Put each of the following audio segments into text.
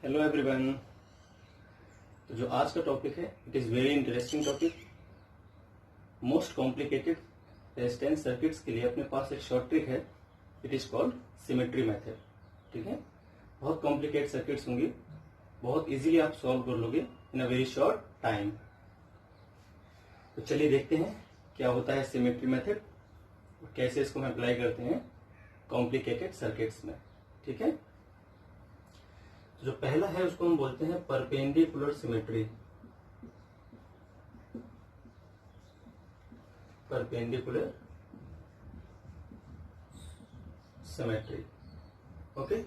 Hello everyone. तो जो आज का टॉपिक है it is very interesting topic. Most complicated resistance circuits के लिए अपने पास एक शॉर्ट ट्रिक है, it is called symmetry method. ठीक है, बहुत कॉम्प्लिकेटेड सर्किट्स होंगी, बहुत इजीली आप सॉल्व कर लोगे इन अ वेरी शॉर्ट टाइम। तो चलिए देखते हैं क्या होता है सिमेट्री मेथड और कैसे इसको हम अप्लाई करते हैं कॉम्प्लिकेटेड सर्किट्स में। ठीक है, जो पहला है उसको हम बोलते हैं perpendicular symmetry. Perpendicular symmetry, okay.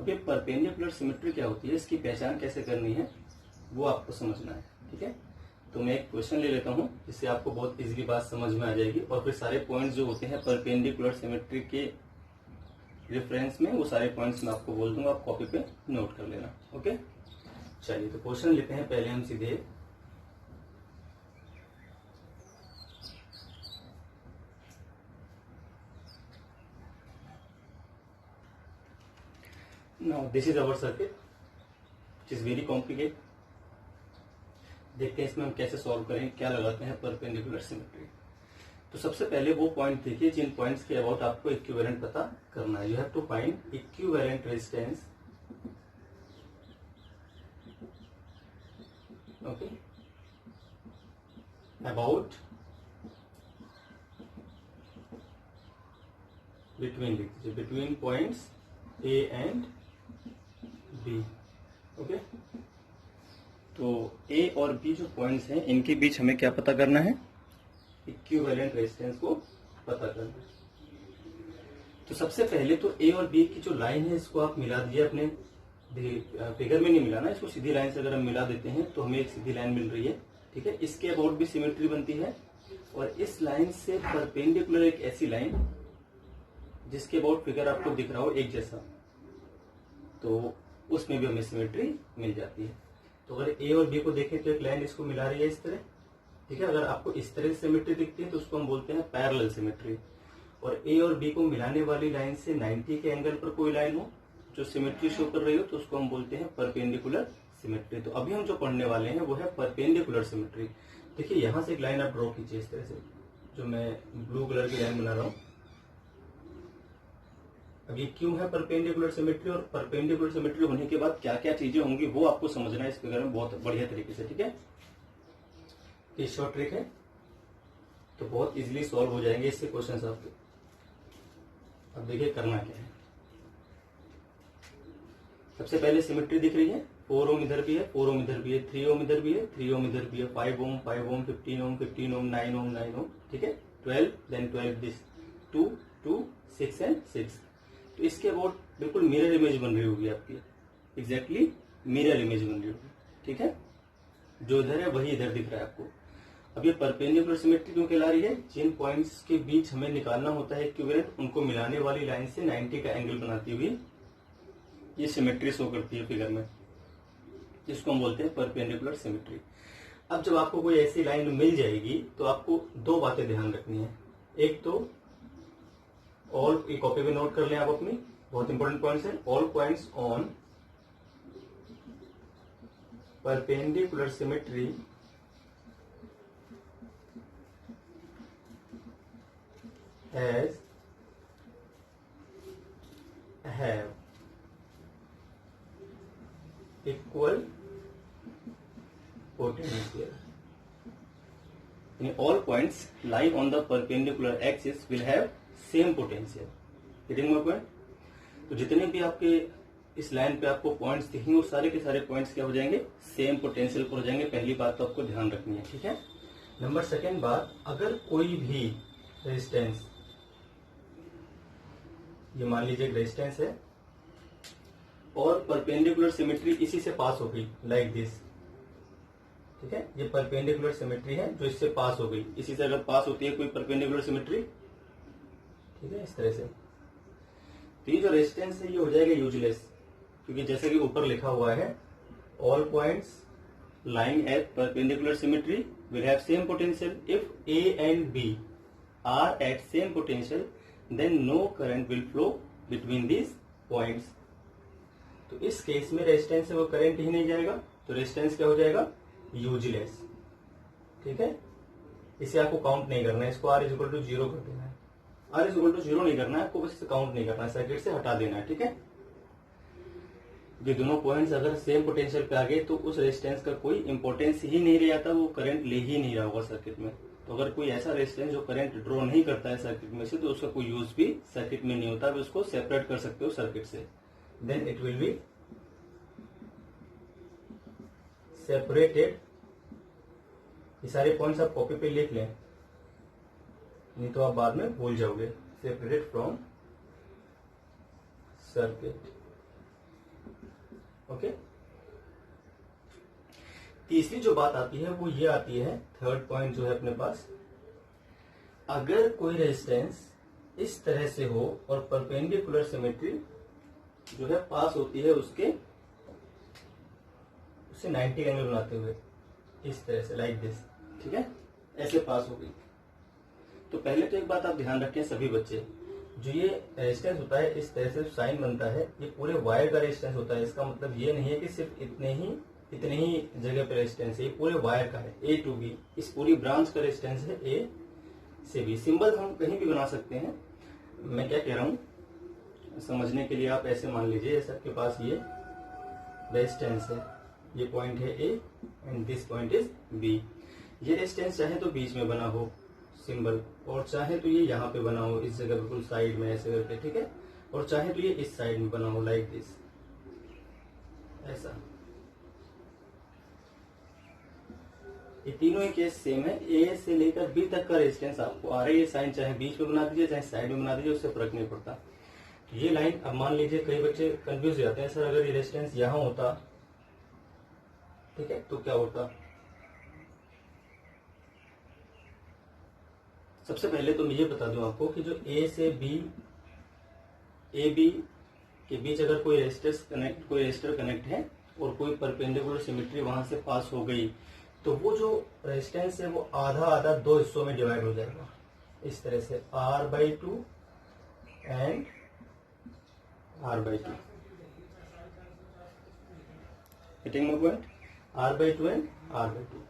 अब ये परपेंडिकुलर सिमेट्री क्या होती है, इसकी पहचान कैसे करनी है वो आपको समझना है। ठीक है, तो मैं एक क्वेश्चन ले लेता हूं जिससे आपको बहुत इजीली बात समझ में आ जाएगी और फिर सारे पॉइंट्स जो होते हैं परपेंडिकुलर सिमेट्री के रेफरेंस में वो सारे पॉइंट्स मैं आपको बोल दूंगा, आप कॉपी पे नोट कर लेना। ओके, चलिए तो क्वेश्चन लेते हैं पहले हम सीधे। Now this is our circuit which is very complicated. देखते हैं इसमें हम कैसे सॉल्व करेंगे, क्या लगाते हैं परपेंडिकुलर सिमेट्री। तो सबसे पहले वो पॉइंट देखिए जिन पॉइंट्स के अबाउट आपको इक्विवेलेंट पता करना है। You have to find equivalent resistance, okay, about between points A and B. Okay, तो ए और बी जो पॉइंट्स हैं इनके बीच हमें क्या पता करना है, इक्विवेलेंट रेजिस्टेंस को पता करना है। तो सबसे पहले तो ए और बी की जो लाइन है इसको आप मिला दिए अपने फिगर में, नहीं मिलाना, इसको सीधी लाइन से अगर हम मिला देते हैं तो हमें एक सीधी लाइन मिल रही है। ठीक है, इसके अबाउट भी सिमेट्री बनती है और इस लाइन से परपेंडिकुलर एक ऐसी लाइन जिसके अबाउट फिगर आपको दिख रहा हो एक जैसा, तो उसमें भी हमें सिमेट्री मिल जाती है। तो अगर ए और बी को देखें तो एक लाइन इसको मिला रही है इस तरह। ठीक है, अगर आपको इस तरह सिमेट्री दिखती है तो उसको हम बोलते हैं पैरेलल सिमेट्री। और ए और बी को मिलाने वाली लाइन से 90 के एंगल पर कोई लाइन हो जो सिमेट्री शो कर रही हो तो उसको हम बोलते हैं परपेंडिकुलर सिमेट्री। तो अभी हम जो पढ़ने वाले हैं वो है परपेंडिकुलर सिमेट्री। देखिए यहां से एक लाइन आप ड्रॉ कीजिए इस तरह से, जो मैं ब्लू कलर की लाइन बना रहा हूं। अब ये क्यों है परपेंडिकुलर सिमेट्री और परपेंडिकुलर सिमेट्री होने के बाद क्या क्या चीजें होंगी वो आपको समझना है इस फिगर में बहुत बढ़िया तरीके से। ठीक है, ये शॉर्ट ट्रिक है तो बहुत इजीली सॉल्व हो जाएंगे इससे क्वेश्चंस आपके। अब देखिए करना क्या है। सबसे पहले सिमेट्री दिख रही है, 4 ओम इधर भी है, 4 ओम इधर भी है, 3 ओम इधर भी है, 3 ओम इधर भी है, 5 ओम, 5 ओम, 15 ओम, 15 ओम, 9 ओम, 9 ओम। ठीक है, 12, देन 12 दिस 2, 2, 6 एंड 6। तो इसके अबाउट बिल्कुल मिरर इमेज बन रही होगी आपकी, एग्जैक्टली मिरर इमेज बन रही होगी। ठीक है, जो इधर है वही इधर दिख रहा है आपको। अब ये परपेंडिकुलर सिमेट्री क्यों कहला रही है, जिन पॉइंट्स के बीच हमें निकालना होता है इक्विवेलेंट उनको मिलाने वाली लाइन से 90 का एंगल बनाती हुई ये सिमेट्री शो करती है फिगर में, जिसको हम बोलते हैं परपेंडिकुलर सिमेट्री। अब जब आपको कोई ऐसी लाइन मिल जाएगी तो आपको दो बातें ध्यान रखनी है। एक तो ऑल, एक कॉपी में नोट कर लें आप अपनी, बहुत इंपॉर्टेंट पॉइंट्स हैं। All points on perpendicular symmetry have equal potential. All points lying on the perpendicular axis will have same potential. Getting my point? तो जितने भी आपके इस लाइन पे आपको पॉइंट्स दिखेंगे वो सारे के सारे पॉइंट्स क्या हो जाएंगे, सेम पोटेंशियल पर हो जाएंगे। पहली बात तो आपको ध्यान रखनी है। ठीक है, नंबर सेकेंड बात, अगर कोई भी रेजिस्टेंस, ये मान लीजिए एक रेजिस्टेंस है और परपेंडिकुलर सिमेट्री इसी से पास हो गई लाइक दिस। ठीक है, ये परपेंडिकुलर सिमेट्री है जो इससे पास हो गई, इसी से अगर पास होती है कोई परपेंडिकुलर सिमेट्री, ठीक है, इस तरह से, तो ये जो रेजिस्टेंस है ये हो जाएगा यूजलेस, क्योंकि जैसे कि ऊपर लिखा हुआ है all points lying at perpendicular symmetry will have same potential. If A and B are at same potential, then no current will flow between these points. तो इस केस में रेजिस्टेंस से वो करंट ही नहीं जाएगा, तो रेजिस्टेंस क्या हो जाएगा, यूजलेस। ठीक है, इसे आपको काउंट नहीं करना है, इसको R इज इक्वल टू 0 कर देना है। R इज इक्वल टू 0 नहीं करना है आपको, बस काउंट नहीं करना है, सर्किट से हटा देना है। ठीक है, ये दोनों पॉइंट्स अगर सेम पोटेंशियल पे आ गए तो उस रेजिस्टेंस का कोई इंपॉर्टेंस ही नहीं रह जाता, वो करंट ले ही नहीं रहा होगा सर्किट में। तो अगर कोई ऐसा रेजिस्टेंस जो करंट ड्रॉ नहीं करता है सर्किट में से, तो उसका कोई यूज भी सर्किट में नहीं होता, आप उसको सेपरेट कर सकते हो सर्किट से। Then it will be separated. ये सारे पॉइंट्स आप कॉपी पे लिख लें, नहीं तो आप बाद में भूल जाओगे। Separated from circuit. ओके, तीसरी जो बात आती है वो ये आती है, थर्ड पॉइंट जो है अपने पास, अगर कोई रेजिस्टेंस इस तरह से हो और परपेंडिकुलर सिमेट्री जो है पास होती है उससे 90 एंगल बनाते हुए, इस तरह से लाइक दिस। ठीक है, ऐसे पास हो गई। तो पहले तो एक बात आप ध्यान रखें सभी बच्चे, जो ये रेजिस्टेंस होता है इस तरह से साइन बनता है, ये पूरे वायर का रेजिस्टेंस होता है। इसका मतलब ये नहीं है कि सिर्फ इतने ही जगह पे रेजिस्टेंस है, ये पूरे वायर का है, A to B। इस पूरी ब्रांच का रेजिस्टेंस है A से B। सिंबल हम कहीं भी बना सकते हैं। मैं क्या कह रहा हूं समझने के लिए, आप ऐसे मान लीजिए सबके पास ये रेजिस्टेंस है, ये पॉइंट है A and this point is B। ये रेजिस्टेंस चाहे तो बीच में बना हो सिंबल, और चाहे तो ये यहाँ पे बना हो इस जगह बिल्कुल साइड में ऐसे करके। ठीक है, और चाहे तो ये इस साइड में बना हो लाइक दिस, ऐसा। ये तीनों ही केस सेम है। A से लेकर B तक का रेजिस्टेंस आपको आ रहा है, ये साइन चाहे बीच में बना दीजिए चाहे साइड में बना दीजिए, उससे फर्क नहीं पड़ता। तो ये लाइन, अब मान लीजिए कई बच्चे कंफ्यूज हो जाते हैं, सर अगर ये रेजिस्टेंस यहाँ होता, ठीक है, तो क्या होता। सबसे पहले तो मैं ये बता दूं आपको कि जो A से B, AB के बीच अगर कोई रेजिस्टर कनेक्ट है और कोई परपेंडिकुलर सिमेट्री वहां से पास हो गई, तो वो जो रेजिस्टेंस है वो आधा आधा दो हिस्सों में डिवाइड हो जाएगा इस तरह से, R/2 and R/2। Getting my point, R/2 and R/2।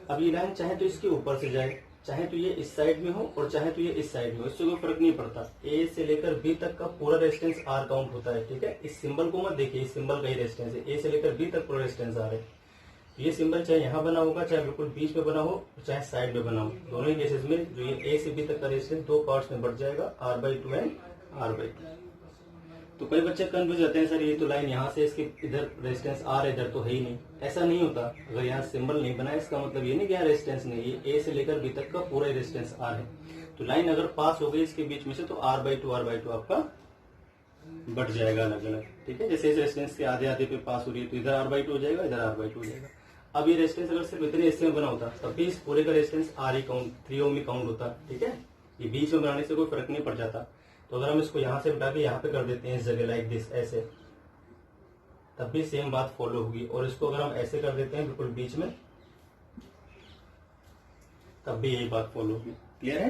अब ये लाइन चाहे तो इसके ऊपर से जाए, चाहे तो ये इस साइड में हो और चाहे तो ये इस साइड में हो, इससे कोई फर्क नहीं पड़ता। A से लेकर B तक का पूरा रेजिस्टेंस R काउंट होता है। ठीक है, इस सिंबल को मत देखिए, इस सिंबल का ही रेजिस्टेंस है। A से लेकर B तक पूरा रेजिस्टेंस R है। ये सिंबल चाहे यहाँ बना होगा, चाहे बिल्कुल बीच में बना हो, चाहे साइड में बना हो, दोनों ही केसेस में जो ये A से B तक का रेजिस्टेंस दो पार्ट्स में बढ़ जाएगा, R/2 एंड R/2। तो कई बच्चे कंफ्यूज जाते हैं, सर ये तो लाइन यहाँ से इसके इधर रेजिस्टेंस R है, इधर तो है ही नहीं। ऐसा नहीं होता, अगर यहाँ सिंबल नहीं बना है इसका मतलब ये नहीं कि यहाँ रेजिस्टेंस नहीं, ये A से लेकर B तक का पूरा रेजिस्टेंस R है। तो लाइन अगर पास हो गई इसके बीच में से, तो R/2 आपका बढ़ जाएगा अलग अलग। ठीक है, जैसे इस रेजिस्टेंस के आधे आधे पे पास हो रही है, तो इधर R/2 हो जाएगा, इधर R/2 हो जाएगा। अब ये रेजिस्टेंस अगर सिर्फ इतने हिस्से में बना होता, तब भी इस पूरे का रेजिस्टेंस R ही काउंट 3 ओम ही काउंट होता। ठीक है, ये बीच में बनाने से कोई फर्क नहीं पड़ जाता। तो अगर हम इसको यहां से उठा के यहाँ पे कर देते हैं इस जगह लाइक दिस, ऐसे, तब भी सेम बात फॉलो होगी। और इसको अगर हम ऐसे कर देते हैं बिल्कुल बीच में, तब भी यही बात फॉलो होगी। क्लियर है?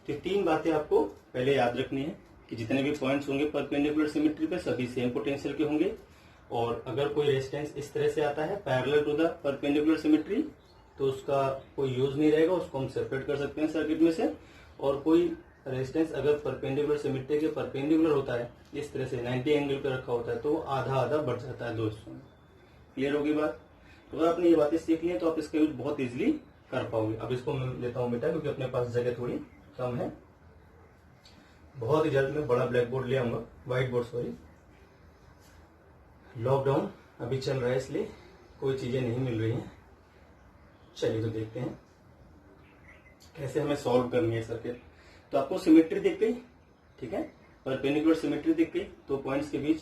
तो तीन बातें आपको पहले याद रखनी है कि जितने भी पॉइंट्स होंगे परपेंडिकुलर सिमेट्री पे सभी सेम पोटेंशियल के होंगे, और अगर कोई रेजिस्टेंस इस तरह से आता है parallel to the perpendicular symmetry, तो उसका कोई यूज नहीं रहेगा, उसको हम सेपरेट कर सकते हैं सर्किट में से। और कोई रेजिस्टेंस अगर परपेंडिकुलर सिमेट्री के परपेंडिकुलर होता है, इस तरह से 90 एंगल पे रखा होता है, तो वो आधा आधा बढ़ जाता है दो हिस्सों में। क्लियर होगी बात? तो अगर आपने ये बातें सीख ली है तो आप इसका यूज बहुत इजीली कर पाओगे। अब इसको मैं लेता हूँ बेटा, क्योंकि अपने पास जगह थोड़ी कम है। बहुत ही जल्द मैं बड़ा ब्लैक बोर्ड ले आऊंगा, व्हाइट बोर्ड सॉरी। लॉकडाउन अभी चल रहा है इसलिए कोई चीजें नहीं मिल रही हैं। चलिए तो देखते हैं कैसे हमें सॉल्व करनी है सर्किट। तो आपको सिमेट्री दिख गई, ठीक है, परपेंडिकुलर सिमेट्री दिख गई दो पॉइंट्स के बीच।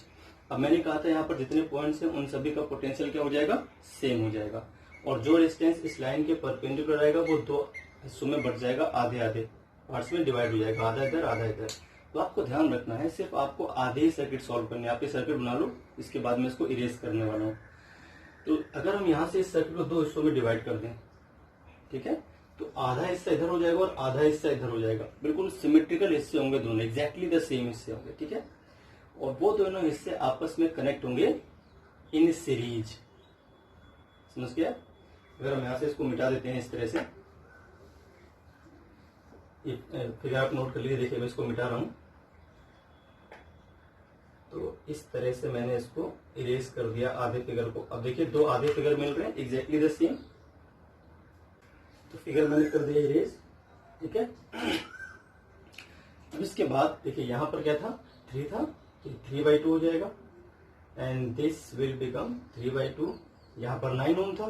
अब मैंने कहा था यहाँ पर जितने पॉइंट्स हैं उन सभी का पोटेंशियल क्या हो जाएगा, सेम हो जाएगा। और जो डिस्टेंस इस लाइन के परपेंडिकुलर आएगा वो दो हिस्सों में बढ़ जाएगा, आधे आधे पार्ट्स में डिवाइड हो जाएगा, आधा इधर आधा इधर। तो आपको ध्यान रखना है, सिर्फ आपको आधे ही सर्किट सॉल्व करने। आप ये सर्किट बना लो, इसके बाद में इसको इरेज करने वाला हूँ। तो अगर हम यहाँ से इस सर्किट को दो हिस्सों में डिवाइड कर दें, ठीक है, तो आधा हिस्सा इधर हो जाएगा और आधा हिस्सा इधर हो जाएगा। बिल्कुल सिमेट्रिकल हिस्से होंगे दोनों, एग्जैक्टली द सेम हिस्से होंगे, ठीक है। और वो दोनों हिस्से आपस में कनेक्ट होंगे इन सीरीज। समझ गया? अगर हम यहां से इसको मिटा देते हैं इस तरह से, फिगर आप नोट कर लीजिए। देखिए मैं इसको मिटा रहा हूं, तो इस तरह से मैंने इसको इरेज कर दिया आधे फिगर को। अब देखिए दो आधे फिगर मिल रहे हैं एग्जैक्टली द सेम, तो फिगर मैंने कर दिया इरेज। ठीक है, अब इसके बाद देखिए यहां पर क्या था, 3 था, तो 3/2 हो जाएगा एंड दिस विल बिकम 3/2। यहाँ पर 9 ओम था,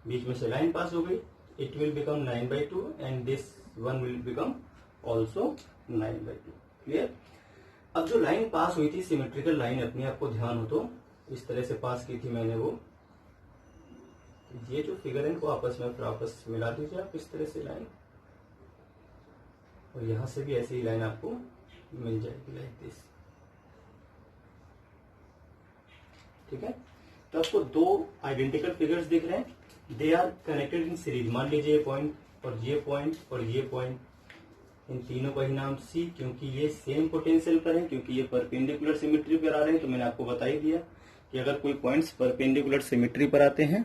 बीच में से लाइन पास हो गई, it will become 9/2 and this one will become also 9/2। Clear? अब जो लाइन पास हुई थी सिमेट्रिकल लाइन, अपनी आपको ध्यान हो तो इस तरह से पास की थी मैंने वो, ये जो फिगर है इनको आपस में फिर आपस मिला दीजिए आप इस तरह से लाइन, और यहां से भी ऐसी ही लाइन आपको मिल जाएगी लाइक दिस। ठीक है, तो आपको दो आइडेंटिकल फिगर्स दिख रहे हैं, they are connected in series. मान लीजिए ये पॉइंट और ये पॉइंट और ये पॉइंट, इन तीनों का ही नाम सी, क्योंकि ये सेम पोटेंशियल पर है, क्योंकि ये परपेंडिकुलर सिमेट्री पर आ रहे हैं। तो मैंने आपको बता ही दिया कि अगर कोई पॉइंट्स परपेंडिकुलर सिमेट्री पर आते हैं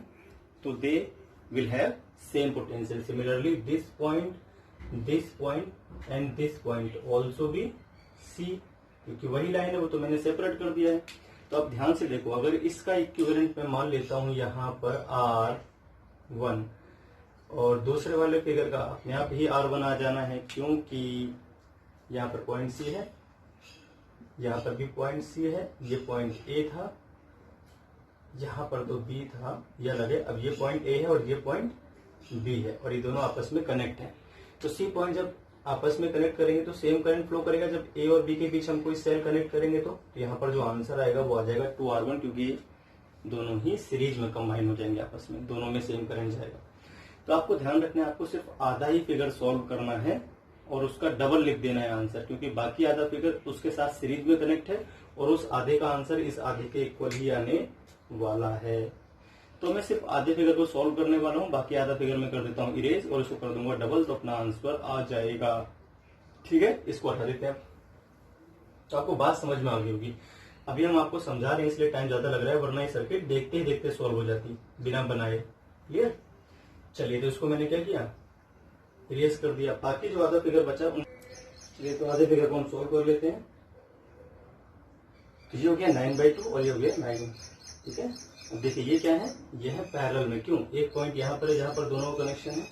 तो they will have same potential. Similarly this point and this point also B C, क्योंकि वही लाइन है, वो तो मैंने सेपरेट कर दिया है। तो अब ध्यान से देखो, अगर इसका इक्विवेलेंट मैं मान लेता हूं यहाँ पर R1, और दूसरे वाले फिगर का अपने आप ही R1 आ जाना है, क्योंकि यहाँ पर पॉइंट सी है, यहाँ पर भी पॉइंट सी है, ये पॉइंट ए था, यहाँ पर तो बी था, यह लगे। अब ये पॉइंट ए है और ये पॉइंट बी है, और ये दोनों आपस में कनेक्ट हैं। तो सी पॉइंट जब आपस में कनेक्ट करेंगे तो सेम करंट फ्लो करेगा। जब ए और बी के बीच हम कोई सेल कनेक्ट करेंगे तो यहाँ पर जो आंसर आएगा वो आ जाएगा 2R1, क्योंकि दोनों ही सीरीज में कंबाइन हो जाएंगे आपस में, दोनों में सेम करंट जाएगा। तो आपको ध्यान रखना है, आपको सिर्फ आधा ही फिगर सॉल्व करना है और उसका डबल लिख देना है आंसर, क्योंकि बाकी आधा फिगर उसके साथ सीरीज में कनेक्ट है और उस आधे का आंसर इस आधे के इक्वल ही आने वाला है। तो मैं सिर्फ आधे फिगर को सॉल्व करने वाला हूं, बाकी आधा फिगर मैं कर देता हूं इरेज और इसको कर दूंगा डबल, तो अपना आंसर आ जाएगा। ठीक है, इसको हटा देते हैं। तो आपको बात समझ में आ गई होगी। अभी हम आपको समझा रहे हैं इसलिए टाइम ज्यादा लग रहा है, वरना ये सर्किट देखते ही देखते सॉल्व हो जाती बिना बनाए। क्लियर? चलिए, तो इसको मैंने क्या किया, इरेज कर दिया। बाकी जो आधा फिगर बचा, चलिए तो आधे फिगर को हम सॉल्व कर लेते हैं। तो ये हो गया 9/2 और ये हो गया 9। ठीक है, अब देखिए ये क्या है, ये है पैरेलल में। क्यों? एक पॉइंट यहाँ पर है जहां पर दोनों का कनेक्शन है,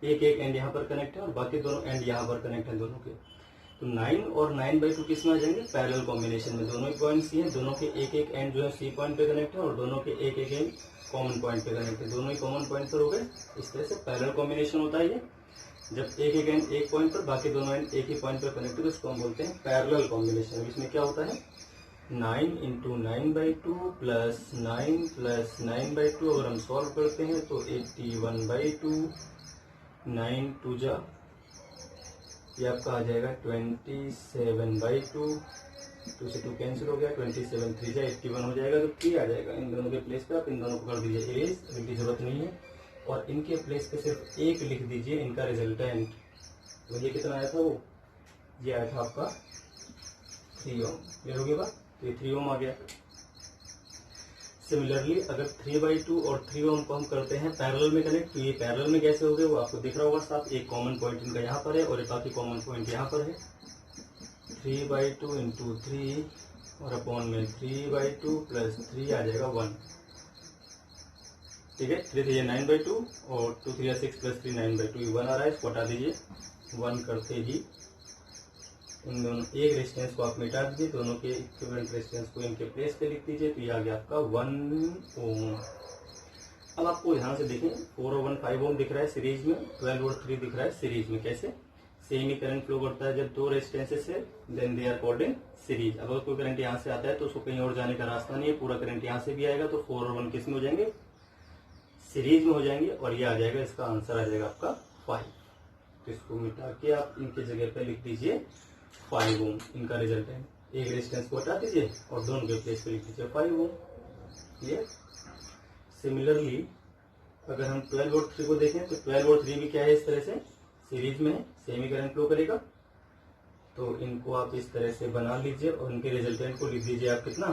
एक एंड यहाँ पर कनेक्ट है और बाकी दोनों एंड यहाँ पर कनेक्ट है दोनों के। तो 9 और 9/2 किस में आ जाएंगे, पैरेलल कॉम्बिनेशन में। दोनों ही पॉइंट सी है, दोनों के एक एंड जो है सी पॉइंट पे कनेक्ट है और दोनों के एक एंड कॉमन पॉइंट पे कनेक्ट है, दोनों ही कॉमन पॉइंट पर हो गए। इस तरह से पैरेलल कॉम्बिनेशन होता है ये, जब एक एंड एक पॉइंट पर, बाकी दोनों एंड एक ही पॉइंट पर कनेक्ट है, तो इसको हम बोलते हैं पैरेलल कॉम्बिनेशन। इसमें क्या होता है, 9 × 9/2 प्लस 9 प्लस 9/2, अगर हम सॉल्व करते हैं तो 81/2, 9 2 जा, ये आपका आ जाएगा 27/2, 2 से 2 कैंसिल हो गया, 27 3 जा 81 हो जाएगा, तो 3 आ जाएगा। इन दोनों के प्लेस पे आप इन दोनों को कर दीजिए इरेज, इनकी जरूरत नहीं है, और इनके प्लेस पे सिर्फ 1 लिख दीजिए इनका रिजल्टेंट। तो ये कितना आया था, वो ये आया था आपका 3 ओम। क्लियर हो गया बात? तो ये 3 ओम आ गया। सिमिलरली अगर 3/2 और 3 ओम को हम करते हैं पैरेलल में कनेक्ट, तो ये पैरेलल में कैसे हो गए वो आपको दिख रहा होगा साफ। एक कॉमन पॉइंट इनका यहाँ पर है और एक बाकी कॉमन पॉइंट यहाँ पर है। 3/2 × 3 और अपॉन में 3/2 प्लस 3 आ जाएगा 1। ठीक है, 3 ये 9/2 और 2 3 6 प्लस 3 9/2, ये 1 आ रहा है, इसको हटा दीजिए। 1 करते ही इन दोनों एक रेजिस्टेंस को आप मिटा दीजिए, दोनों के इक्विवेलेंट रेजिस्टेंस को इनके प्लेस पे लिख दीजिए, तो ये आ गया आपका 1 ओम। अब आपको ध्यान से देखें, 4 और 1 5 ओम दिख रहा है सीरीज में, 12 और 3 दिख रहा है सीरीज में। कैसे? सेम ही करंट फ्लो करता है जब दो रेजिस्टेंसेस है, then they are called in series. अगर कोई करंट यहाँ से आता है तो उसको कहीं और जाने का रास्ता नहीं है, पूरा करंट यहाँ से भी आएगा, तो 4 और 1 किस में हो जाएंगे, सीरीज में हो जाएंगे, और ये आ जाएगा, इसका आंसर आ जाएगा आपका 5। तो इसको मिटा के आप इनके जगह पे लिख दीजिए 5 ओम, इनका रिजल्ट है। एक रेजिस्टेंस को हटा दीजिए और दोनों के प्लेस पे लिख दीजिए 5 ओम। क्लियर? सिमिलरली अगर हम 12 और 3 को देखें तो 12 और 3 भी क्या है, इस तरह से सीरीज में है, सेम ही करंट फ्लो करेगा। तो तो इनको आप इस तरह से बना लीजिए और उनके रिजल्टेंट को लिख दीजिए आप कितना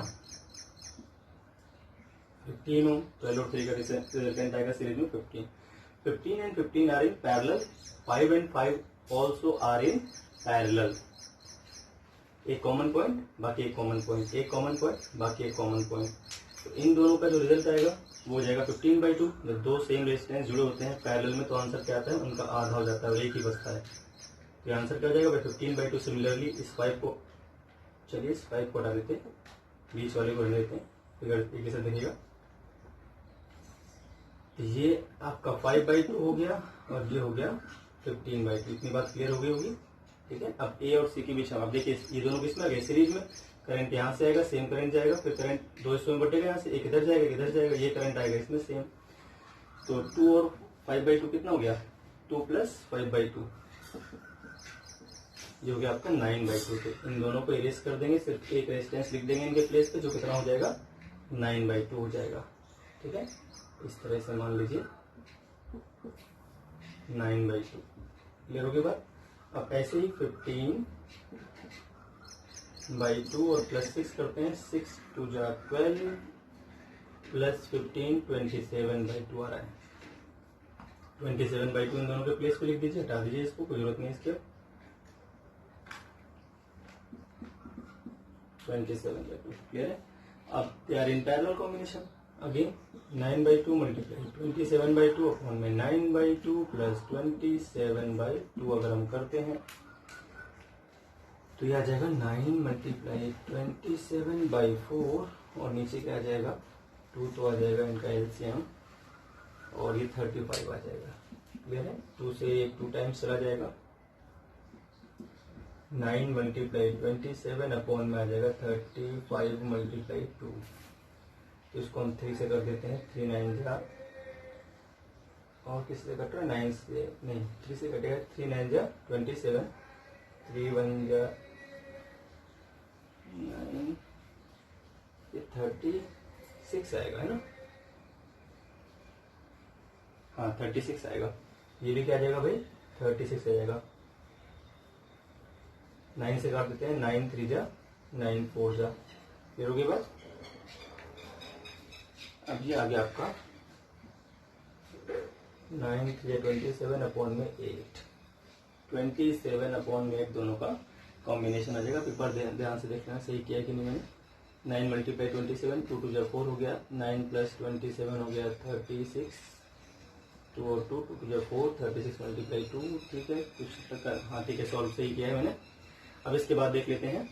15 ओम। 12 और 3 का रिजल्टेंट आएगा सीरीज में 15 and 15 are in parallel, 5 and 5 also are in parallel. एक कॉमन पॉइंट बाकी एक कॉमन पॉइंट, एक कॉमन पॉइंट बाकी एक कॉमन पॉइंट, तो इन दोनों का जो रिजल्ट आएगा वो हो जाएगा 15/2। जब दो सेम रेजिस्टेंस जुड़े होते हैं पैरेलल में तो आंसर क्या आता है, उनका आधा हो जाता है और एक ही बचता है। तो आंसर क्या हो जाएगा भाई 15/2। सिमिलरली इस 5 को, चलिए इस 5 को हटा देते हैं, बीच वाले को हटा देते हैं, फिगर एक ही से देखिएगा। तो ये आपका 5/2 हो गया और ये हो गया 15/2। इतनी बात क्लियर हो गई होगी, ठीक है। अब ए और सी के बीच आप देखिए ये दोनों किसमें आ गए, सीरीज में। करंट यहाँ से आएगा, सेम करंट जाएगा, फिर करंट दो हिस्सों में बटेगा, यहाँ से एक इधर जाएगा एक इधर जाएगा, ये करंट आएगा इसमें सेम। तो 2 और 5/2 कितना हो गया, 2 + 5/2, ये हो गया आपका 9/2। तो इन दोनों को इरेज कर देंगे, सिर्फ एक रेजिस्टेंस लिख देंगे इनके प्लेस पे, जो कितना हो जाएगा 9/2 हो जाएगा, ठीक है। इस तरह से मान लीजिए 9/2, क्लियर हो गई बात। अब ऐसे ही 15/2 और +6 करते हैं, 6 × 2 = 12 + 15 27/2 आ रहा है। 27/2 इन दोनों के प्लेस पे लिख दीजिए, हटा दीजिए इसको, कोई जरूरत नहीं इसके। 27/2 क्लियर है। अब they are in parallel combination, again 9/2 multiply 27/2 upon में 9/2 + 27/2 अगर हम करते हैं तो यह आ जाएगा 9 × 27/4 और नीचे क्या आ जाएगा 2, तो आ जाएगा इनका एलसीएम और ये 35 आ जाएगा, क्लियर है। 2 से 2 टाइम्स चला जाएगा, 9 × 27 अपॉन में आ जाएगा 35 × 2। तो इसको हम 3 से कर देते हैं, 3 9 जा, और किससे कट रहा है 9 से नहीं 3 से कटेगा, 3 9 जा 27, 3 1 जा 9, ये 36 आएगा है ना, हाँ 36 आएगा। ये भी क्या आ जाएगा भाई 36 आ जाएगा। 9 से काट देते हैं, 9 3 जा 9 4 जा, फिर होगी बात। अब ये आ गया आपका 9 3 27 अपॉन में 8, 27 अपॉन में 8 दोनों का कॉम्बिनेशन आ जाएगा। पेपर ध्यान से देखना सही किया कि नहीं मैंने। 9 × 27, 2 2 4 हो गया, 9 + 27 हो गया 36, 2 और 2 2 4, 36 × 2, ठीक है कुछ टक्कर, हाँ ठीक है सॉल्व सही किया है मैंने। अब इसके बाद देख लेते हैं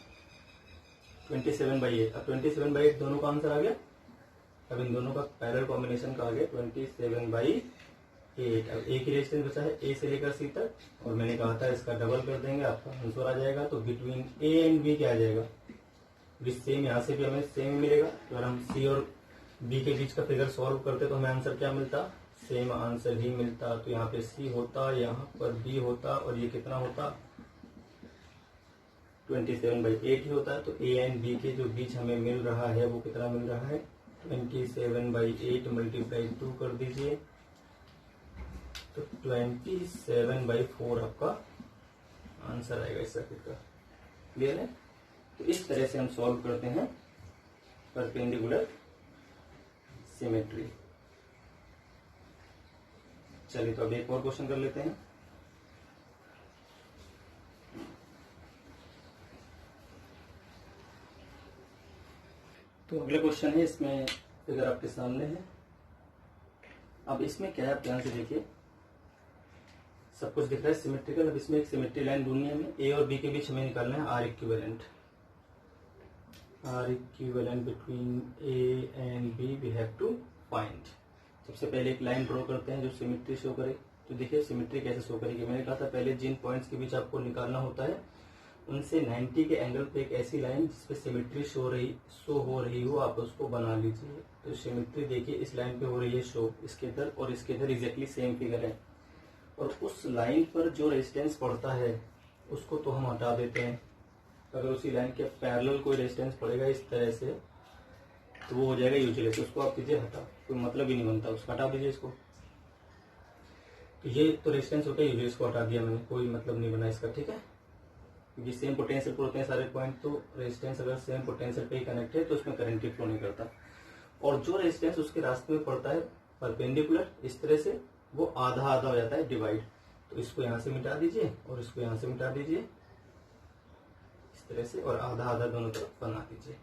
27/8। अब 27/8 दोनों का आंसर आ गया। अब इन दोनों का पैरेलल कॉम्बिनेशन का आ गया 27/8। अब एक ही रेजिस्टेंस बचा है ए से लेकर सी तक, और मैंने कहा था इसका डबल कर देंगे आपका आंसर आ जाएगा। तो बिटवीन ए एंड बी क्या आ जाएगा, सेम, यहाँ से भी हमें सेम मिलेगा। तो अगर हम सी और बी के बीच का फिगर सॉल्व करते तो हमें आंसर क्या मिलता, सेम आंसर ही मिलता। तो यहाँ पे सी होता, यहाँ पर बी होता, और ये कितना होता 27/8 ही होता है। तो ए एंड बी के जो बीच हमें मिल रहा है वो कितना मिल रहा है 27/8 × 2 कर दीजिए, तो 27/4 आपका आंसर आएगा इस सर्किट का, क्लियर है। तो इस तरह से हम सॉल्व करते हैं परपेंडिकुलर सिमेट्री। चलिए तो अब एक और क्वेश्चन कर लेते हैं। तो अगला क्वेश्चन है, इसमें फिगर आपके सामने है। अब इसमें क्या है आप ध्यान से देखिए, सब कुछ दिख रहा है सिमेट्रिकल। अब इसमें एक सिमेट्री लाइन ढूंढनी है हमें, ए और बी के बीच हमें निकालना है R equivalent between A and B we have to find. सबसे पहले एक लाइन ड्रॉ करते हैं जो सिमेट्री शो करे। तो देखिए सिमेट्री कैसे शो करेगी, मैंने कहा था पहले जिन पॉइंट्स के बीच आपको निकालना होता है उनसे 90 के एंगल पे एक ऐसी लाइन जिसपे सिमेट्री शो हो रही हो आप उसको बना लीजिए। तो सिमेट्री देखिए इस लाइन पे हो रही है शो, इसके इधर और इसके इधर एग्जैक्टली सेम फिगर है, और उस लाइन पर जो रेजिस्टेंस पड़ता है उसको तो हम हटा देते हैं। अगर उसी लाइन के पैरेलल कोई रेजिस्टेंस पड़ेगा इस तरह से तो वो हो जाएगा यूजलेस, उसको आप कीजिए हटा, कोई मतलब ही नहीं बनता उसका, हटा दीजिए इसको। तो ये तो रेजिस्टेंस होता है यूजलेस को हटा दिया मैंने, कोई मतलब नहीं बना इसका, ठीक है। क्योंकि सेम पोटेंशियल पर होते हैं सारे पॉइंट, तो रेजिस्टेंस अगर सेम पोटेंशियल पे ही कनेक्ट है तो उसमें करंट ही फ्लो नहीं करता। और जो रेजिस्टेंस उसके रास्ते में पड़ता है परपेंडिकुलर इस तरह से, वो आधा आधा हो जाता है डिवाइड। तो इसको यहां से मिटा दीजिए और इसको यहां से मिटा दीजिए इस तरह से, और आधा आधा दोनों तरफ बना दीजिए।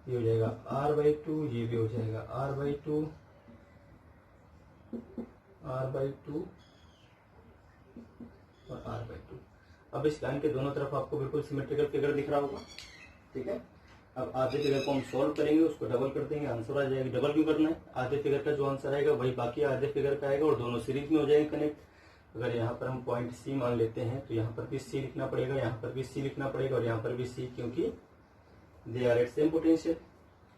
ये हो जाएगा R/2, ये भी हो जाएगा R/2, R/2 और R/2। अब इस लाइन के दोनों तरफ आपको बिल्कुल सिमेट्रिकल फिगर दिख रहा होगा, ठीक है। अब आधे फिगर को हम सॉल्व करेंगे, उसको डबल कर देंगे, आंसर आ जाएगा। डबल क्यों करना है, आधे फिगर का जो आंसर आएगा वही बाकी आधे फिगर का आएगा और दोनों सीरीज में हो जाएंगे कनेक्ट। अगर यहाँ पर हम पॉइंट सी मान लेते हैं तो यहाँ पर भी सी लिखना पड़ेगा, यहाँ पर भी सी लिखना पड़ेगा और यहाँ पर भी सी, क्योंकि they are at same potential,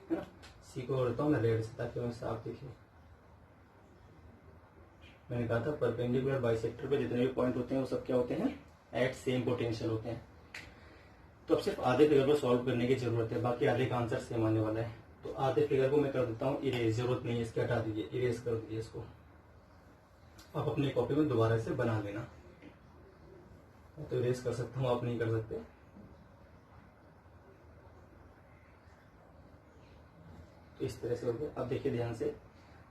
है ना। सी को करता हूँ मैं रेड से ताकि हमें साफ दिखे। मैंने कहा था परपेंडिकुलर बाइसेक्टर पे जितने भी पॉइंट होते हैं वो सब क्या होते हैं, एट सेम पोटेंशियल होते हैं। तो अब सिर्फ आधे फिगर को सॉल्व करने की जरूरत है, बाकी आधे का आंसर सेम आने वाला है। तो आधे फिगर को मैं कर देता हूँ इरेज, जरूरत नहीं है इसके, हटा दीजिए, इरेज कर दीजिए इसको। आप अपनी कॉपी में दोबारा से बना लेना। तो इरेज कर सकता हूँ, आप नहीं कर सकते। तो इस तरह से हो गया। अब देखिए ध्यान से,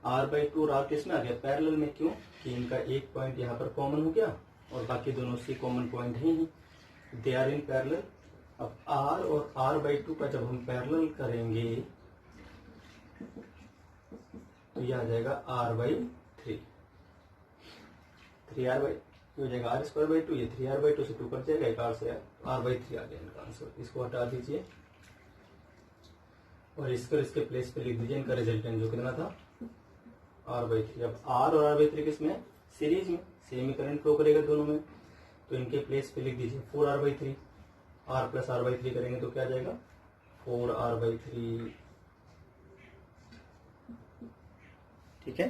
R/2 और R किस में आ गया, पैरेलल में। क्यों, कि इनका एक पॉइंट यहाँ पर कॉमन हो गया और बाकी दोनों सी कॉमन पॉइंट है ही, दे आर इन पैरेलल। अब R और R/2 का जब हम पैरेलल करेंगे तो यह आ जाएगा R/3, 3R हो जाएगा R²/2, ये 3R/2 से 2 कट जाएगा, एक R से R/3 आ गया इनका आंसर। इसको हटा दीजिए और इसके प्लेस पे लिख दीजिए इनका रिजल्टेंट जो कितना था, R/3। अब R और R/3 किसमें, सीरीज में, सेम ही करंट फ्लो करेगा दोनों में, तो इनके प्लेस पे लिख दीजिए 4R/3। R प्लस R/3 करेंगे तो क्या जाएगा, 4R/3, ठीक है।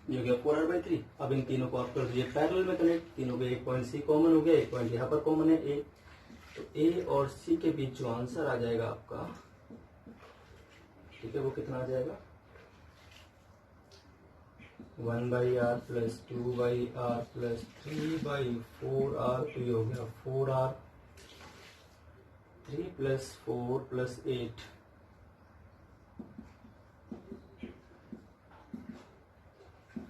ये हो गया 4R/3। अब इन तीनों को आप कर दीजिए पैरेलल में कनेक्ट, तीनों पे एक पॉइंट सी कॉमन हो गया, एक पॉइंट यहाँ पर कॉमन है ए। तो ए और सी के बीच जो आंसर आ जाएगा आपका, ठीक है, वो कितना आ जाएगा, 1/r plus 2/r plus 3/4r। तो ये हो गया 4r, 3 प्लस 4 प्लस 8,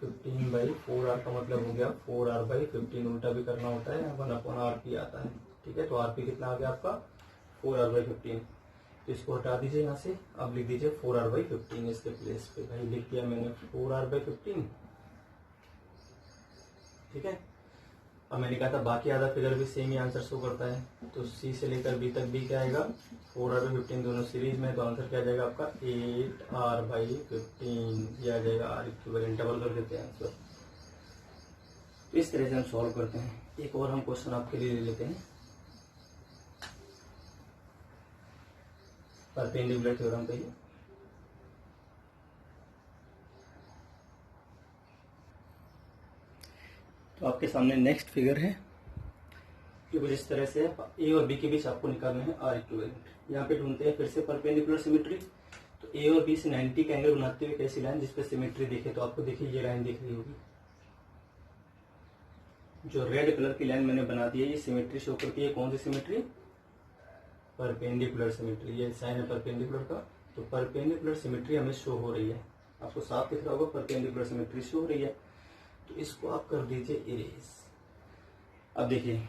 15/4r का मतलब हो गया 4r/15। उल्टा भी करना होता है, 1/rp आता है, ठीक है। तो rp कितना आ गया आपका, 4r/15। तो इसको हटा दीजिए यहाँ से, अब लिख दीजिए 4r/15 इसके प्लेस पे। भाई लिख दिया मैंने 4r/15, ठीक है। अब मैंने कहा था बाकी आधा फिगर भी सेम ही आंसर शो करता है, तो सी से लेकर बी तक भी क्या आएगा, 4r/15 दोनों सीरीज में, तो आंसर क्या आ जाएगा आपका 8r/15। ये आ जाएगा R इक्विवेलेंट, डबल कर देते हैं आंसर। तो इस तरह से हम सॉल्व करते हैं। एक और हम क्वेश्चन आपके लिए ले लेते हैं, परपेंडिकुलर थ्योरम पे ही। तो आपके सामने नेक्स्ट फिगर है जो कुछ इस तरह से है। ए और बी के बीच आपको निकालना है R इक्विवेलेंट। यहाँ पे ढूंढते हैं फिर से परपेंडिकुलर सिमेट्री। तो ए और बी से 90 का एंगल बनाते हुए कैसी लाइन जिसपे सिमेट्री दिखे, तो आपको देखिए ये लाइन दिख रही होगी, जो रेड कलर की लाइन मैंने बना दी है, ये सिमेट्री शो करती है। कौन सी सिमेट्री, परपेंडिकुलर सिमेट्री। ये साइन है परपेंडिकुलर का, तो परपेंडिकुलर सिमेट्री हमें शो हो रही है, आपको साफ दिख रहा होगा परपेंडिकुलर सिमेट्री शो हो रही है। तो इसको आप कर दीजिए इरेज। अब देखिए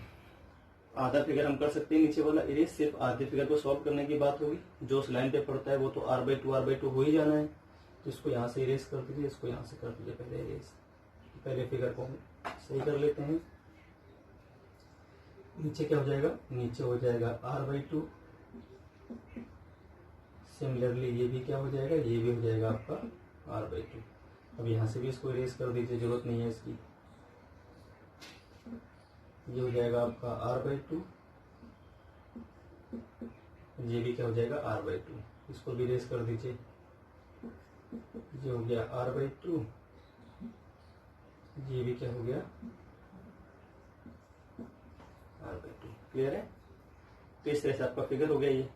आधा फिगर हम कर सकते हैं नीचे वाला इरेज, सिर्फ आधे फिगर को सॉल्व करने की बात होगी। जो उस लाइन पे पड़ता है वो तो R/2 हो ही जाना है। तो इसको यहाँ से इरेज कर दीजिए, इसको यहाँ से कर दीजिए पहले इरेज। पहले फिगर को हम सही कर लेते हैं। नीचे क्या हो जाएगा, नीचे हो जाएगा R/2। सिमिलरली ये भी क्या हो जाएगा, ये भी हो जाएगा आपका R/2। अब यहाँ से भी इसको इरेज कर दीजिए, जरूरत नहीं है इसकी। ये हो जाएगा आपका R/2, ये भी क्या हो जाएगा R/2। इसको भी इरेज कर दीजिए, ये हो गया R/2, ये भी क्या हो गया R/2। क्लियर है। तो इस तरह से आपका फिगर हो गया ये।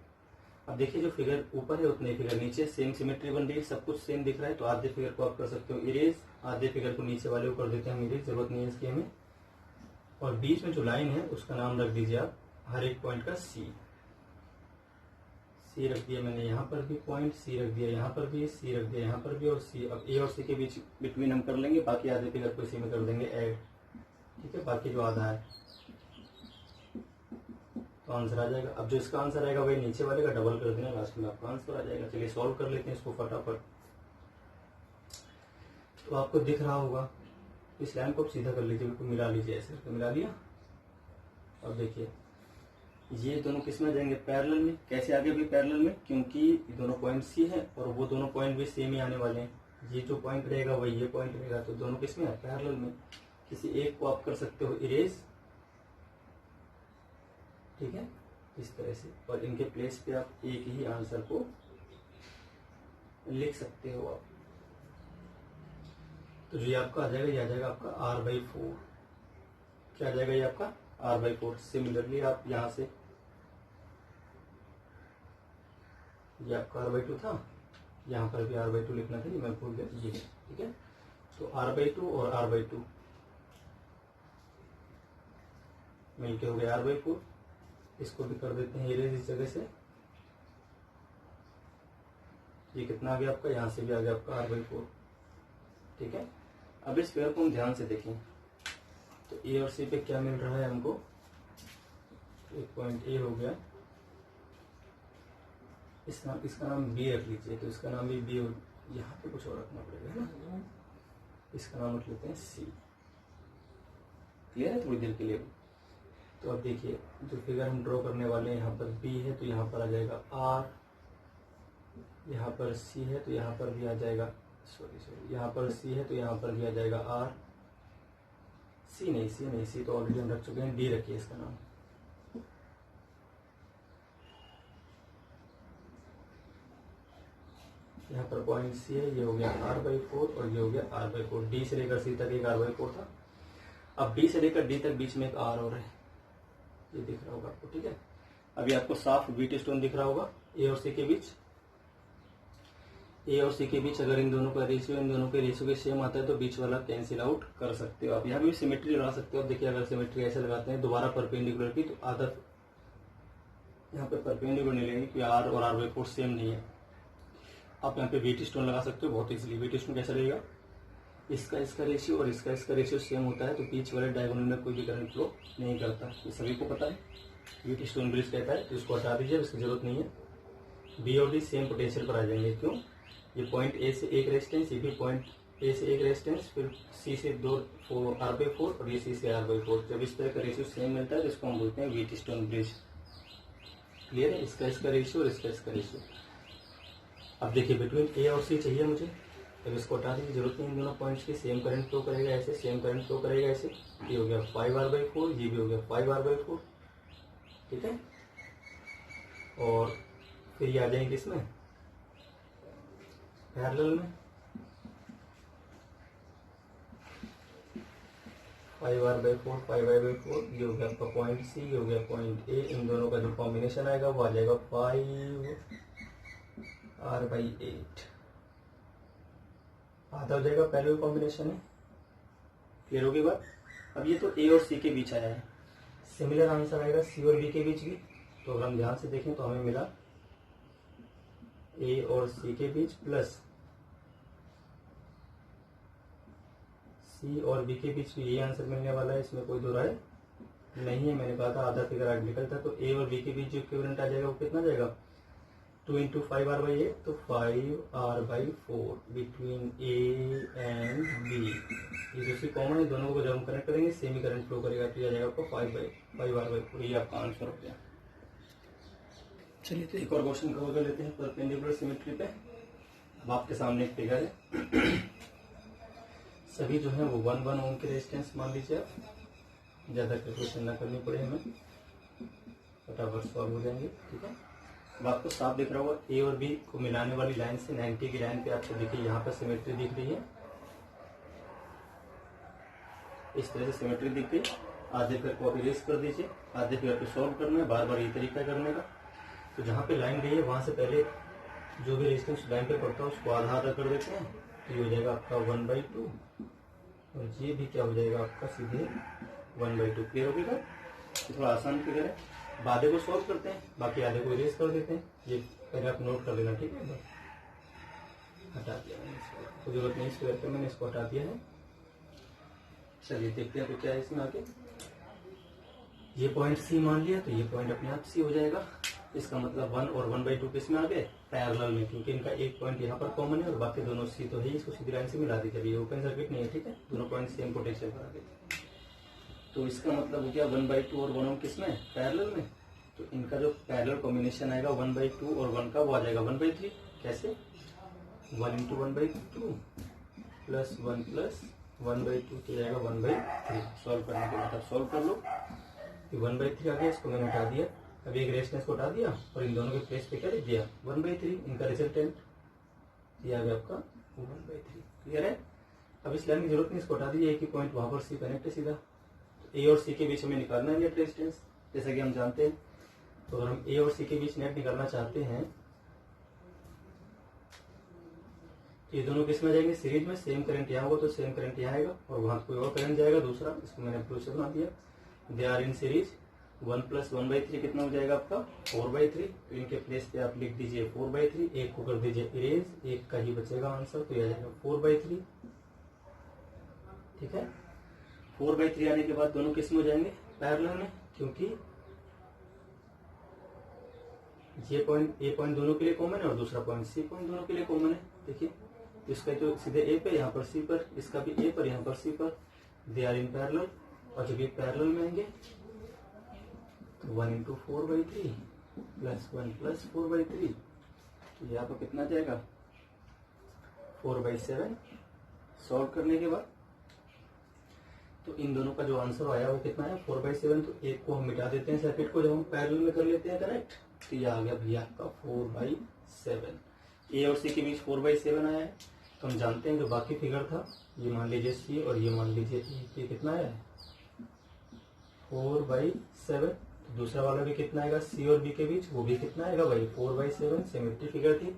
अब देखिए जो फिगर ऊपर है उतने फिगर नीचे, सेम सिमेट्री बन रही है, सब कुछ सेम दिख रहा है, तो आधे फिगर को आप कर सकते हो इरेज, आधे फिगर को नीचे वाले को कर देते हैं हम इरेज, जरूरत नहीं है इसकी हमें। और बीच में जो लाइन है उसका नाम रख दीजिए आप हर एक पॉइंट का सी रख दिया मैंने यहाँ पर भी पॉइंट, सी रख दिया यहाँ पर भी, सी रख दिया यहाँ पर भी, और सी। अब ए और सी के बीच बिटवीन हम कर लेंगे, बाकी आधे फिगर को इसी में कर देंगे ऐड, ठीक है, बाकी जो आधा है तो आंसर आ जाएगा। अब जो इसका आंसर आएगा वही नीचे वाले का डबल कर देना, लास्ट में आपका आंसर आ जाएगा। चलिए सॉल्व कर लेते हैं इसको फटाफट। तो आपको दिख रहा होगा, इस लाइन को आप सीधा कर लीजिए, बिल्कुल मिला लीजिए, ऐसे करके मिला लिया। अब देखिए ये दोनों किस में जाएंगे, पैरेलल में। कैसे आगे भी पैरेलल में, क्योंकि दोनों पॉइंट सी है और वो दोनों पॉइंट भी सेम ही आने वाले हैं। ये जो पॉइंट रहेगा वही ये पॉइंट रहेगा, तो दोनों किस में है, पैरेलल में। किसी एक को आप कर सकते हो इरेज, ठीक है, इस तरह से, और इनके प्लेस पे आप एक ही आंसर को लिख सकते हो आप। तो जो ये आपका आ जाएगा, ये आ जाएगा आपका r/4। क्या आ जाएगा ये आपका r/4। सिमिलरली आप यहाँ से, ये आपका r/2 था, यहाँ पर भी r/2 लिखना था, ये मैं भूल गया, ये ठीक है। तो r/2 और r/2 मिलके हो गया r/4। इसको भी कर देते हैं इरेज इस जगह से। ये कितना आ गया आपका, यहाँ से भी आ गया आपका r/4, ठीक है। अब इस फिगर को हम ध्यान से देखें तो ए और सी पे क्या मिल रहा है हमको, एक पॉइंट ए हो गया, इसका नाम बी रख लीजिए, तो इसका नाम भी बी, यहाँ पे कुछ और रखना पड़ेगा, है ना। इसका नाम रख लेते हैं सी। क्लियर है थोड़ी देर के लिए। तो अब देखिए जो फिगर हम ड्रॉ करने वाले हैं, यहाँ पर बी है तो यहाँ पर आ जाएगा आर, यहाँ पर सी है तो यहाँ पर भी आ जाएगा, सॉरी यहाँ पर सी है तो यहाँ पर भी आ जाएगा आर। सी तो ऑलरेडी हम रख चुके हैं, डी रखिए इसका नाम। यहाँ पर पॉइंट सी है, ये हो गया r/4 और ये हो गया r/4। डी से लेकर सी तक एक r/4 था। अब डी से लेकर डी तक बीच में एक r और है, ये दिख रहा होगा आपको, ठीक है। अभी आपको साफ बीट स्टोन दिख रहा होगा ए और सी के बीच। ए और सी के बीच अगर इन दोनों का रेशियो, इन दोनों के रेशियो के सेम आता है तो बीच वाला कैंसिल आउट कर सकते हो आप। यहाँ भी सिमेट्री लगा सकते हो। देखिए अगर सिमेट्री ऐसे लगाते हैं दोबारा परपेंडिकुलर की, तो आधा यहाँ पे परपेंडिकुलर नहीं लेंगे क्योंकि आर और r/4 सेम नहीं है। आप यहाँ पे बीट स्टोन लगा सकते हो बहुत इजीली। बीट स्टोन कैसा रहेगा, इसका रेशियो और इसका रेशियो सेम होता है तो बीच वाले डायगोनल में कोई भी करंट फ्लो नहीं करता, ये सभी को पता है। बीट स्टोन ब्रिज कहता है, तो इसको हटा दीजिए, इसकी जरूरत नहीं है। बी और डी सेम पोटेंशियल पर आ जाएंगे, क्यों, ये पॉइंट ए से एक रेजिस्टेंस, ये भी पॉइंट ए से एक रेजिस्टेंस, फिर सी से दो r/4 और ये सी से r/4। जब इस तरह का रेशियो सेम मिलता है तो इसको हम बोलते हैं बीट स्टोन ब्रिज। क्लियर है, इसका रेशियो और इसका रेशियो। अब देखिए बिटवीन ए और सी चाहिए मुझे, तब इसको हटा दीजिए, जरूरत नहीं इन दोनों पॉइंट्स की। सेम करंट फ्लो करेगा ऐसे, सेम करंट फ्लो करेगा ऐसे। ये हो गया 5r/4, ये भी हो गया 5r/4, ठीक है। और फिर ये आ जाएंगे इसमें पैरेलल में 5r/4, ये हो गया आपका पॉइंट सी, ये हो गया पॉइंट ए। इन दोनों का जो कॉम्बिनेशन आएगा वो आ जाएगा 5r/8, आधा हो जाएगा, पहले भी कॉम्बिनेशन है। क्लियर होगी बात। अब ये तो ए और सी के बीच आया है, सिमिलर आंसर आएगा सी और बी के बीच भी। तो अगर हम ध्यान से देखें तो हमें मिला ए और सी के बीच प्लस सी और बी के बीच भी ये आंसर मिलने वाला है, इसमें कोई दो राय नहीं है। मैंने कहा था आधा फिगर आज निकल था, तो ए और बी के बीच जो इक्विवेलेंट आ जाएगा वो कितना जाएगा, 2 × 5r/8, तो 5r/4 between A and B. ये दूसरी कॉमन है, दोनों को जब हम कनेक्ट करेंगे सेम ही करंट फ्लो करेगा, तो ये आ जाएगा आपको 5r/4। ये आपका आंसर हो गया। चलिए तो एक और क्वेश्चन कवर कर लेते हैं परपेंडिकुलर सिमेट्री पे। अब आपके सामने एक फिगर है, सभी जो है वो 1 ओम के रेजिस्टेंस मान लीजिए आप, ज्यादा कैलकुलेशन ना करनी पड़े हमें, फटाफट सॉल्व हो जाएंगे, ठीक है। अब आपको साफ दिख रहा होगा ए और बी को मिलाने वाली लाइन से 90 की लाइन पे आपको देखिए यहाँ पर सिमेट्री दिख रही है, इस तरह से सिमेट्री दिख गई। आधे फिगर को इरेज कर दीजिए, आधे फिगर को सॉल्व करना है, बार बार ये तरीका करने का। तो जहाँ पे लाइन गई है वहां से पहले जो भी रेजिस्टेंस लाइन पे पड़ता है उसको आधा आधा कर देते हैं, तो ये हो जाएगा आपका 1/2 और ये भी क्या हो जाएगा आपका सीधे 1/2। क्लियर हो गया? थोड़ा आसान फिगर है। आधे को सॉल्व करते हैं, बाकी आधे को इरेज कर देते हैं। ये पहले आप नोट कर लेना, ठीक है? हटा दिया मैंने इसको, तो जरूरत नहीं इसको करते, मैंने इसको हटा दिया है। चलिए देखते हैं तो क्या है इसमें आगे। ये पॉइंट सी मान लिया, तो ये पॉइंट अपने आप सी हो जाएगा। इसका मतलब 1 और 1/2 किस में आ गए? पैरेलल में, क्योंकि इनका एक पॉइंट यहाँ पर कॉमन है और बाकी दोनों सी तो है, इसको सीधी लाइन से मिला दीजिए। अभी ओपन सर्किट नहीं है, ठीक है? दोनों पॉइंट सेम पोटेंशियल पर आ गए। तो इसका मतलब हो गया 1/2 और 1 किस में? पैरेलल में। तो इनका जो पैरेलल कॉम्बिनेशन आएगा 1/2 और 1 का, वो आ जाएगा 1/3। कैसे? 1 × 1/2 प्लस 1 प्लस 1/2 तो जाएगा 1/3। सॉल्व करने के बाद आप सॉल्व कर लो। 1/3 आ गया, इसको मैंने हटा दिया। अब एक रेजिस्टेंस को हटा दिया और इन दोनों के प्लेस पे क्या लिख दिया? 1/3। इनका रिजल्टेंट ये आ गया आपका 1/3। क्लियर है? अब इस लाइन की जरूरत नहीं, इसको हटा दीजिए। एक ही पॉइंट वहां पर सी कनेक्ट है सीधा। ए और सी के बीच हमें निकालना है नेट रेजिस्टेंस, जैसा कि हम जानते हैं। तो अगर हम ए और सी के बीच नेट निकालना चाहते हैं, ये दोनों किस में जाएंगे? सीरीज में। सेम करंट यहाँ होगा तो सेम करंट यहाँ आएगा और वहां कोई और करंट जाएगा दूसरा। इसको मैंने प्रूफ से बना दिया। दे आर इन सीरीज। 1 + 1/3 कितना हो जाएगा आपका? 4/3। तो इनके प्लेस पे आप लिख दीजिए 4/3। एक को कर दीजिए इरेज, एक का ही बचेगा आंसर, तो यह आ जाएगा 4/3। ठीक है? 4/3 आने के बाद दोनों किस में हो जाएंगे? पैरेलल में, क्योंकि ये पॉइंट ए पॉइंट दोनों के लिए कॉमन है और दूसरा पॉइंट सी पॉइंट दोनों के लिए कॉमन है। देखिए, तो इसका तो सीधे ए पे, यहाँ पर सी पर, इसका भी ए पर, यहाँ पर सी पर। दे आर इन पैरेलल, और जब ये पैरेलल में आएंगे तो 1 × 4/3 प्लस 1 + 4/3, तो ये आपको कितना जाएगा? 4/7। सॉल्व करने के बाद तो इन दोनों का जो आंसर आया वो कितना है? 4/7। तो एक को हम मिटा देते हैं सर्किट को, जब हम पैरेलल में कर लेते हैं कनेक्ट, तो ये आ गया भैया आपका 4/7। ए और सी के बीच 4/7 आया है। तो हम जानते हैं जो बाकी फिगर था, ये मान लीजिए सी और ये मान लीजिए ई, ये कितना आया है? 4/7। तो दूसरा वाला भी कितना आएगा? सी और बी के बीच, वो भी कितना आएगा भाई? 4/7। सिमेट्री फिगर थी।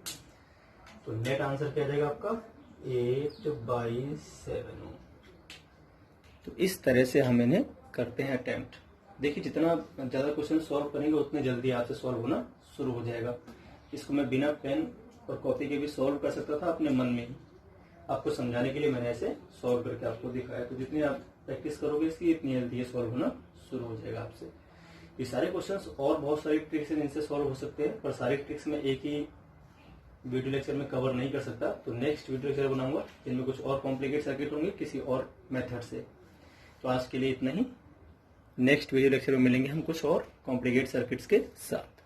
तो नेट आंसर क्या जाएगा आपका? 8/7। तो इस तरह से हम इन्हें करते हैं अटेम्प्ट। देखिए, जितना ज्यादा क्वेश्चन सॉल्व करेंगे उतने जल्दी आपसे सॉल्व होना शुरू हो जाएगा। इसको मैं बिना पेन और कॉपी के भी सॉल्व कर सकता था अपने मन में ही। आपको समझाने के लिए मैंने ऐसे सॉल्व करके आपको दिखाया। तो जितनी आप प्रैक्टिस करोगे इसकी, इतनी जल्दी ये सॉल्व होना शुरू हो जाएगा आपसे। ये सारे क्वेश्चंस और बहुत सारी ट्रिक्स हैं जिनसे सॉल्व हो सकते हैं, पर सारी ट्रिक्स में एक ही वीडियो लेक्चर में कवर नहीं कर सकता। तो नेक्स्ट वीडियो लेक्चर बनाऊंगा जिनमें कुछ और कॉम्प्लिकेट सर्किट होंगे किसी और मेथड से। तो आज के लिए इतना ही। नेक्स्ट वीडियो लेक्चर में मिलेंगे हम कुछ और कॉम्प्लिकेट सर्किट्स के साथ।